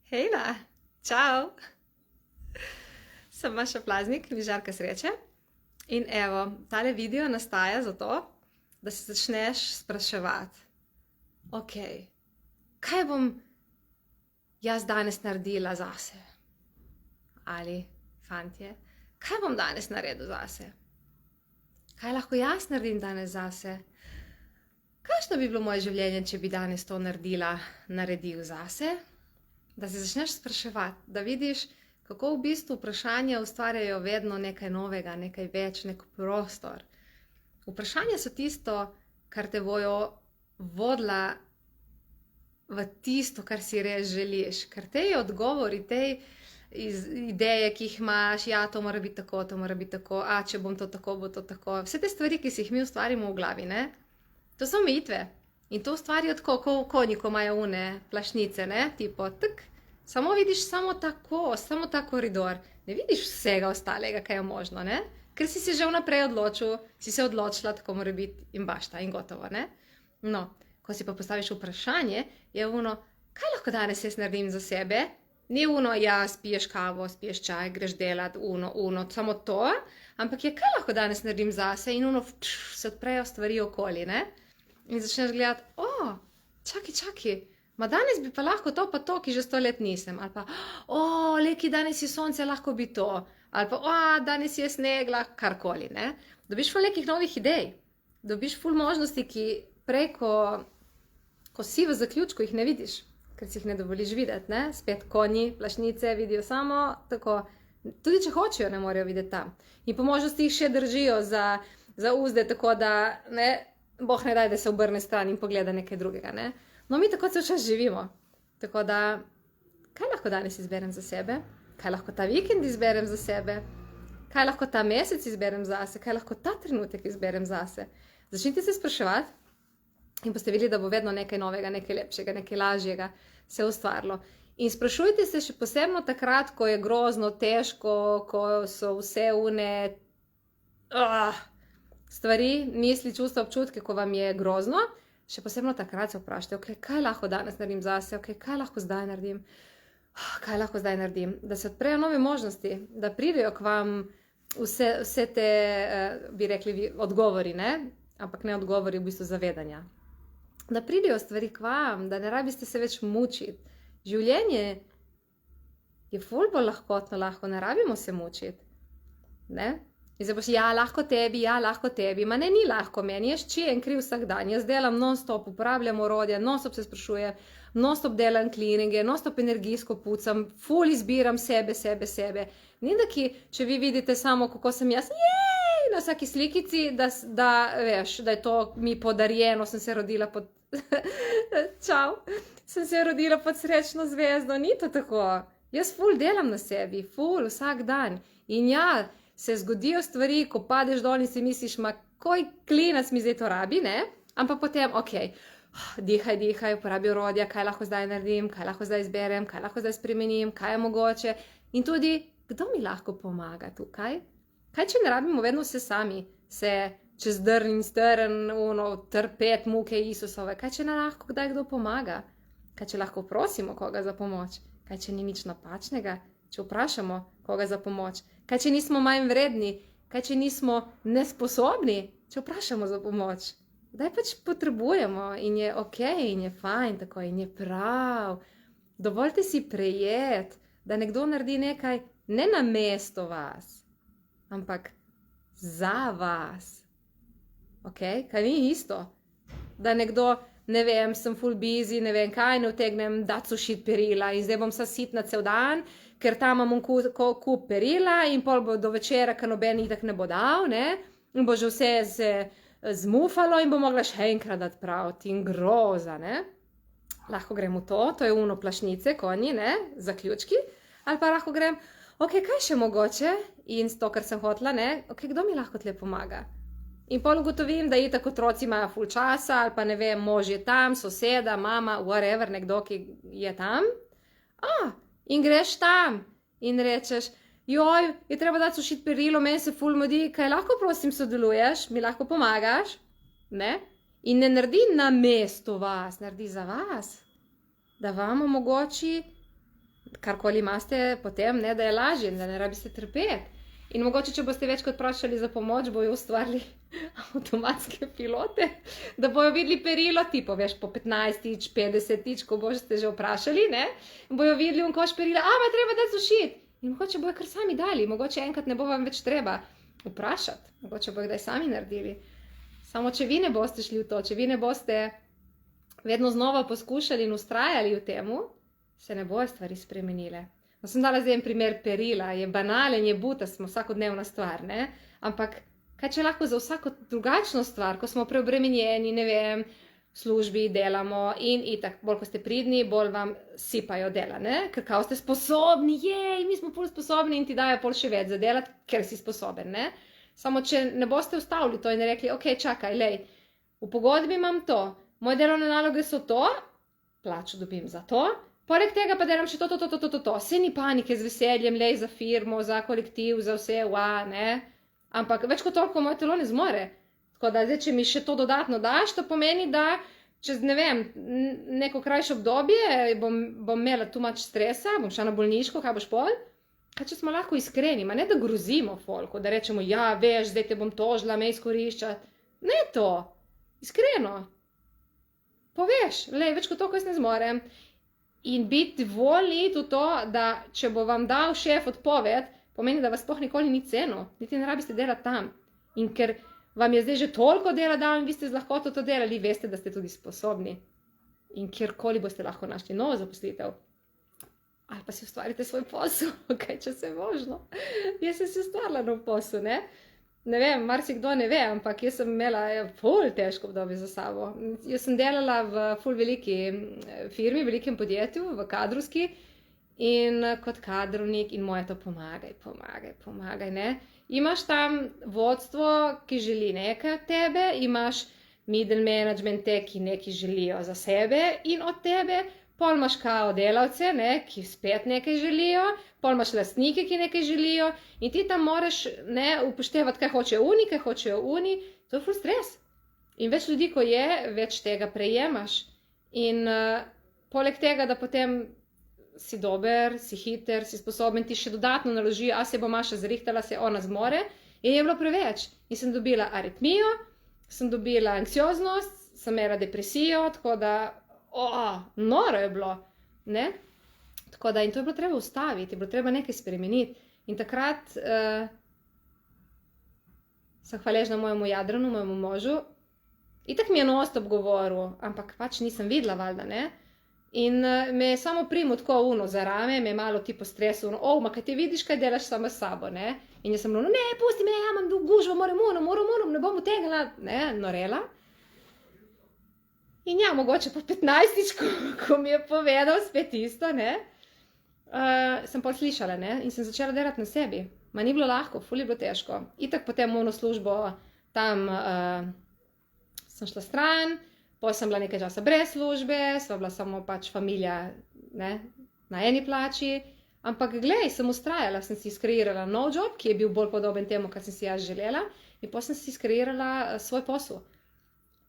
Hejla, čau! Sem Maša Plaznik, Vižarka sreče. In evo, tale video nastaja zato, da se začneš spraševati, ok, kaj bom jaz danes naredila zase? Ali, fantje, kaj bom danes naredil zase? Kaj lahko jaz naredim danes zase? Kakšno bi bilo moje življenje, če bi danes to naredil zase? Da se začneš spraševati, da vidiš, kako v bistvu vprašanja ustvarjajo vedno nekaj novega, nekaj več, nek prostor. Vprašanja so tisto, kar te bojo vodila v tisto, kar si res želiš. Ker te odgovori, te ideje, ki jih imaš, ja, to mora biti tako, to mora biti tako, a če bom to tako, bo to tako. Vse te stvari, ki si jih mi ustvarimo v glavi, ne? To so omejitve. In to ustvarijo tako, ko v konji, ko imajo une plašnice, ne? Tipo, tak, samo vidiš samo tako, samo ta koridor. Ne vidiš vsega ostalega, kaj je možno, ne? Ker si se že vnaprej odločil, si se odločila, tako mora biti in bašta in gotovo, ne? No, ko si pa postaviš vprašanje, je ono, kaj lahko danes jaz naredim za sebe? Ni ono, ja, spiješ kavo, spiješ čaj, greš delat, samo to, ampak je, kaj lahko danes naredim zase in se odprejo stvari okoli, ne? In začneš gledati, čakaj, ma danes bi pa lahko to pa to, ki že 100 let nisem. Ali pa, leki danes je sonce, lahko bi to. Ali pa, danes je sneg, lahko karkoli, ne. Dobiš ful nekih novih idej. Dobiš ful možnosti, ki prej, ko si v zaključku, jih ne vidiš. Ker si jih ne dovoliš videti, ne. Spet konji, plašnice vidijo samo tako. Tudi če hočejo, ne morejo videti tam. In po možnosti jih še držijo za uzde, tako da, ne, Bog ne daj, da se obrne stran in pogleda nekaj drugega, ne. No, mi tako cel čas živimo. Tako da, kaj lahko danes izberem za sebe? Kaj lahko ta vikend izberem za sebe? Kaj lahko ta mesec izberem zase? Kaj lahko ta trenutek izberem zase? Začnite se spraševati in boste videli, da bo vedno nekaj novega, nekaj lepšega, nekaj lažjega se ustvarilo. In sprašujte se še posebno takrat, ko je grozno, težko, ko so vse stvari, misli, čustva, občutke, ko vam je grozno, še posebno takrat se vprašajte, ok, kaj lahko danes naredim zase, ok, kaj lahko zdaj naredim, da se odprejo nove možnosti, da pridejo k vam vse te, bi rekli, odgovori, ne, ampak ne odgovori v bistvu zavedanja. Da pridejo stvari k vam, da ne rabiste se več mučiti. Življenje je ful bolj lahko, ne rabimo se mučiti, ne. In zdaj boš, lahko tebi, ma ne, ni lahko meni, jaz čijem kri vsak dan, jaz delam non-stop, uporabljam orodja, non-stop se sprašujem, non-stop delam cleaninge, non-stop energijsko pucam, ful izbiram sebe. Ni da če vi vidite samo, kako sem jaz, na vsaki slikici, da veš, da je to mi podarjeno, sem se rodila pod, sem se rodila pod srečno zvezdo, ni to tako. Jaz ful delam na sebi, ful, vsak dan. In se zgodijo stvari, ko padeš dol in si misliš, ma koj klinac mi zdaj to rabi, ne? Ampak potem, ok, dihaj, uporabi orodja, kaj lahko zdaj naredim, kaj lahko zdaj izberem, kaj lahko zdaj spremenim, kaj je mogoče. In tudi, kdo mi lahko pomaga tukaj? Kaj, če ne rabimo vedno vse sami, se čez drn in strn, trpet muke Isusove, kaj, če ne lahko kdaj kdo pomaga? Kaj, če lahko prosimo koga za pomoč? Kaj, če ni nič napačnega? Če vprašamo koga za pomoč? Kaj, če nismo manj vredni? Kaj, če nismo nesposobni? Če vprašamo za pomoč? Kdaj pač potrebujemo in je ok, in je fajn tako, in je prav. Dovolite si prejeti, da nekdo naredi nekaj ne namesto vas, ampak za vas. Ok, kaj ni isto? Da nekdo, ne vem, sem ful busy, ne vem kaj, ne utegnem dati sušiti perila in zdaj bom sa sitna cel dan, ker tam imam kup perila in pol bo do večera, ker noben itak ne bo dal, ne, in bo že vse se zmufalo in bo mogla še enkrat dati praviti in groza, ne. Lahko grem v to je plašnice, konji, ne, zaključki, ali pa lahko grem, ok, kaj še mogoče in to, kar sem hotela, ne, ok, kdo mi lahko tle pomaga? In pol ugotovim, da itak otroci imajo ful časa, ali pa ne vem, mož je tam, soseda, mama, whatever, nekdo, ki je tam. In greš tam in rečeš, je treba dati sušiti perilo, meni se ful mudi, kaj lahko prosim sodeluješ, mi lahko pomagaš, ne? In ne naredi namesto vas, naredi za vas, da vam omogoči karkoli imate potem, ne, da je lažje, da ne rabite trpeti. In mogoče, če boste večkrat vprašali za pomoč, bojo ustvarili avtomatske pilote, da bojo videli perilo, tipo, veš, po 15-tič, 50-tič, ko boste že vprašali, ne, bojo videli un koš perila, ma treba da sušiti. In mogoče bojo kar sami dali, mogoče enkrat ne bo vam več treba vprašati, mogoče bojo kdaj sami naredili. Samo, če vi ne boste šli v to, če vi ne boste vedno znova poskušali in ustrajali v temu, se ne bojo stvari spremenile. No, sem dala zdaj en primer perila, je banalen, je buta, smo vsakodnevna stvar, ne? Ampak kaj če lahko za vsako drugačno stvar, ko smo preobremenjeni, ne vem, v službi delamo in itak, bolj ko ste pridni, bolj vam sipajo dela, ne? Ker kao ste sposobni, mi smo pol sposobni in ti dajo pol še več za delati, ker si sposoben, ne? Samo če ne boste ustavili to in rekli, ok, čakaj, lej, v pogodbi imam to, moje delovne naloge so to, plačo dobim za to, poleg tega pa delam še to. Saj ni panike, z veseljem, lej, za firmo, za kolektiv, za vse, ne? Ampak več kot toliko moje telo ne zmore. Tako da, zdaj, če mi še to dodatno daš, to pomeni, da čez, ne vem, neko krajše obdobje bom imela tu mač stresa, bom šla na bolniško, kaj boš pol? Kaj če smo lahko iskreni, ne da grozimo folku, da rečemo, ja, veš, zdaj te bom tožila, me izkoriščati. Ne to, iskreno. Poveš, lej, več kot toliko jaz ne zmorem. In biti voljni v to, da če bo vam dal šef odpoved, pomeni, da vas sploh nikoli ni ceno, niti ne rabiste delati tam. In ker vam je zdaj že toliko dela dal in vi ste z lahkoto to delali, veste, da ste tudi sposobni. In kjerkoli boste lahko našli novo zaposlitev. Ali pa si ustvarite svoj posel, kaj če se možno. Jaz sem si ustvarila nov posel, ne? Ne vem, marsikdo ne ve, ampak jaz sem imela ful težko obdobje za sabo. Jaz sem delala v ful veliki firmi, velikem podjetju, v kadrovski in kot kadrovnik in moje to pomagaj, ne. Imaš tam vodstvo, ki želi nekaj od tebe, imaš middle management, ki nekaj želijo za sebe in od tebe, pol imaš kao delavce, ne, ki spet nekaj želijo, pol imaš lastnike, ki nekaj želijo in ti tam moraš, ne, upoštevati, kaj hočejo oni, to je ful stres. In več ljudi, ko je, več tega prejemaš. In poleg tega, da potem si dober, si hiter, si sposoben, ti še dodatno naloži, a se bo Maša zrihtala, se ona zmore, in je bilo preveč. In sem dobila aritmijo, sem dobila anksioznost, sem imela depresijo, tako da noro je bilo, ne? Tako da, in to je bilo treba ustaviti, je bilo treba nekaj spremeniti. In takrat sem hvaležna mojemu Jadranu, mojemu možu. Itak mi je non-stop govoril, ampak pač nisem videla, valjda, ne? In me je samo primil tako za rame, me je malo ti po stresu, ma kaj ti vidiš, kaj delaš sama s sabo, ne? In jaz sem bilo, ne, pusti me, ja imam gužvo, moram, ne bom utegla, ne, norela. In ja, mogoče po 15-tič, ko mi je povedal spet isto, ne, sem pol slišala, ne, in sem začela delati na sebi. Ma ni bilo lahko, ful je bilo težko. Itak potem mojo službo tam sem šla stran, potem sem bila nekaj časa brez službe, sva bila samo pač familija, ne, na eni plači, ampak glej, sem ustrajala, sem si skreirala nov job, ki je bil bolj podoben temu, kar sem si jaz želela, in potem sem si skreirala svoj posel.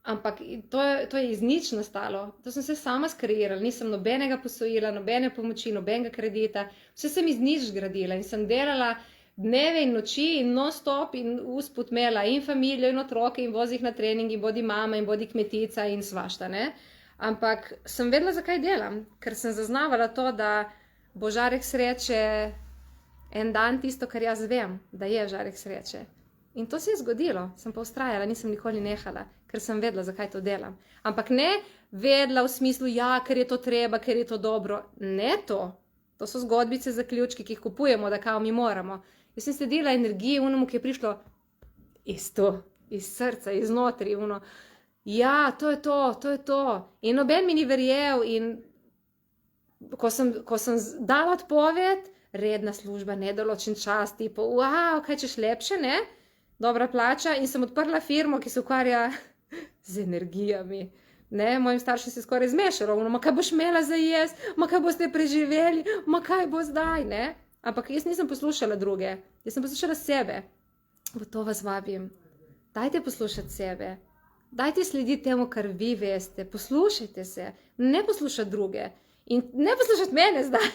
Ampak to je iz nič nastalo, to sem se sama skreirala, nisem nobenega posojila, nobene pomoči, nobenega kredita, vse sem iz nič zgradila in sem delala dneve in noči in non-stop in usput imela in familijo in otroke in vozi jih na trening in bodi mama in bodi kmetica in svašta, ne. Ampak sem vedela, zakaj delam, ker sem zaznavala to, da bo žarek sreče en dan tisto, kar jaz vem, da je žarek sreče. In to se je zgodilo, sem pa ustrajala, nisem nikoli nehala, ker sem vedela, zakaj to delam. Ampak ne vedela v smislu, ja, ker je to treba, ker je to dobro. Ne to. To so zgodbice, zaključki, ki jih kupujemo, da kao mi moramo. Jaz sem sledila energiji unemu, ki je prišlo iz srca, iznotri, ja, to je to. In noben mi ni verjel in ko sem dala odpoved, redna služba, nedoločen čas, tipo, wow, kaj češ lepše, ne? Dobra plača in sem odprla firmo, ki se ukvarja z energijami. Ne, mojim staršem se skoraj zmešalo, ma kaj boš imela za jesti, ma kaj boste preživeli, ma kaj bo zdaj, ne? Ampak jaz nisem poslušala druge, jaz sem poslušala sebe. V to vas vabim. Dajte poslušati sebe. Dajte slediti temu, kar vi veste. Poslušajte se, ne poslušati druge. In ne poslušati mene zdaj.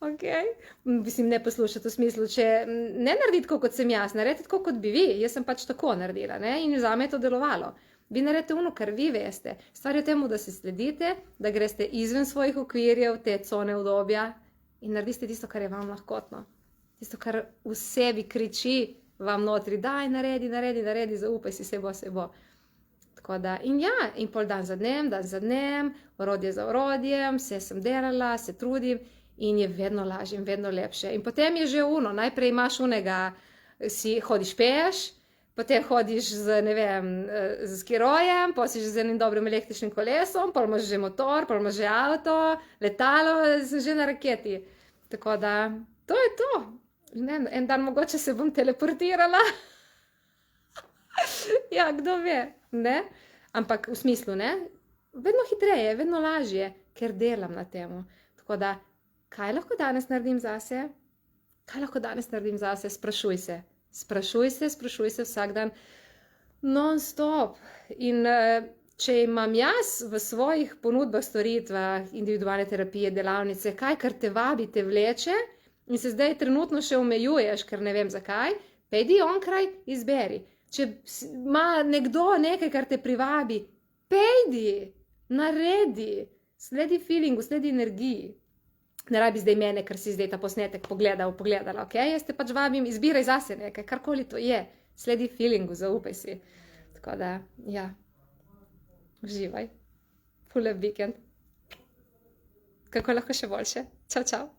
Okay. Mislim, ne poslušati v smislu, če ne narediti tako, kot sem jaz, narediti tako, kot bi vi. Jaz sem pač tako naredila, ne? In zame je to delovalo. Vi naredite ono, kar vi veste. Stvar je v tem, da se sledite, da greste izven svojih okvirjev, te cone udobja in naredite tisto, kar je vam lahkotno. Tisto, kar v sebi kriči vam notri, daj, naredi, zaupaj si, se bo. Tako da, in ja, in pol dan za dnem, orodje za orodjem, vse sem delala, se trudim in je vedno lažje in vedno lepše. In potem je že ono, najprej imaš unega, hodiš peš, potem hodiš z, ne vem, z skirojem, pa si že z enim dobrim električnim kolesom, pol imaš že motor, pol imaš že avto, letalo, sem že na raketi. Tako da, to je to. Ne, en dan mogoče se bom teleportirala. Ja, kdo ve, ne? Ampak v smislu, ne? Vedno hitreje, vedno lažje, ker delam na temu. Tako da, kaj lahko danes naredim zase? Kaj lahko danes naredim zase? Sprašuj se vsak dan non-stop. In če imam jaz v svojih ponudbah, storitvah, individualne terapije, delavnice, kaj, kar te vabi, te vleče in se zdaj trenutno še omejuješ, ker ne vem zakaj, pejdi onkraj, izberi. Če ima nekdo nekaj, kar te privabi, pejdi, naredi, sledi feelingu, sledi energiji. Ne rabi zdaj mene, ker si zdaj ta posnetek pogledala, ok? Jaz te pač vabim, izbiraj zase nekaj, karkoli to je. Sledi feelingu, zaupaj si. Tako da, ja, uživaj. Ful lep vikend. Kako lahko še boljše. Čau, čau.